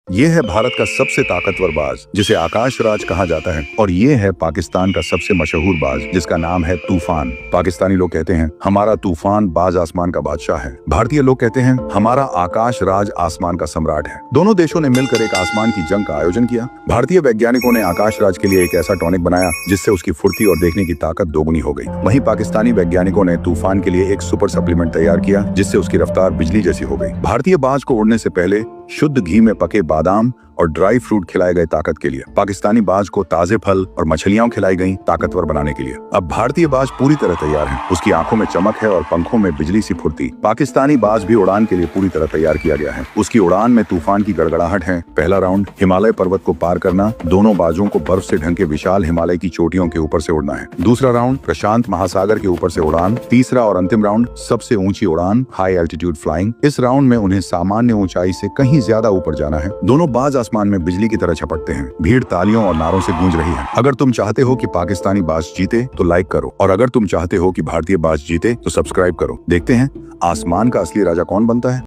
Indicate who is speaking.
Speaker 1: ये है भारत का सबसे ताकतवर बाज जिसे आकाश राज कहा जाता है, और ये है पाकिस्तान का सबसे मशहूर बाज जिसका नाम है तूफान। पाकिस्तानी लोग कहते हैं हमारा तूफान बाज आसमान का बादशाह है। भारतीय लोग कहते हैं हमारा आकाश राज आसमान का सम्राट है। दोनों देशों ने मिलकर एक आसमान की जंग का आयोजन किया। भारतीय वैज्ञानिकों ने आकाश राज के लिए एक ऐसा टॉनिक बनाया जिससे उसकी फुर्ती और देखने की ताकत दोगुनी हो गई। वहीं पाकिस्तानी वैज्ञानिकों ने तूफान के लिए एक सुपर सप्लीमेंट तैयार किया जिससे उसकी रफ्तार बिजली जैसी हो गई। भारतीय बाज को उड़ने से पहले शुद्ध घी में पके बादाम और ड्राई फ्रूट खिलाए गए ताकत के लिए। पाकिस्तानी बाज को ताजे फल और मछलियां खिलाई गईं ताकतवर बनाने के लिए। अब भारतीय बाज पूरी तरह तैयार है। उसकी आंखों में चमक है और पंखों में बिजली सी फुर्ती। पाकिस्तानी बाज भी उड़ान के लिए पूरी तरह तैयार किया गया है। उसकी उड़ान में तूफान की गड़गड़ाहट है। पहला राउंड हिमालय पर्वत को पार करना, दोनों बाजों को बर्फ से ढंके विशाल हिमालय की चोटियों के ऊपर से उड़ना है। दूसरा राउंड प्रशांत महासागर के ऊपर से उड़ान। तीसरा और अंतिम राउंड सबसे ऊंची उड़ान, हाई एल्टीट्यूड फ्लाइंग। इस राउंड में उन्हें सामान्य ऊंचाई से कहीं ज्यादा ऊपर जाना है। दोनों बाज आसमान में बिजली की तरह छपकते हैं। भीड़ तालियों और नारों से गूंज रही है। अगर तुम चाहते हो कि पाकिस्तानी बाज जीते तो लाइक करो, और अगर तुम चाहते हो कि भारतीय बाज जीते तो सब्सक्राइब करो। देखते हैं आसमान का असली राजा कौन बनता है।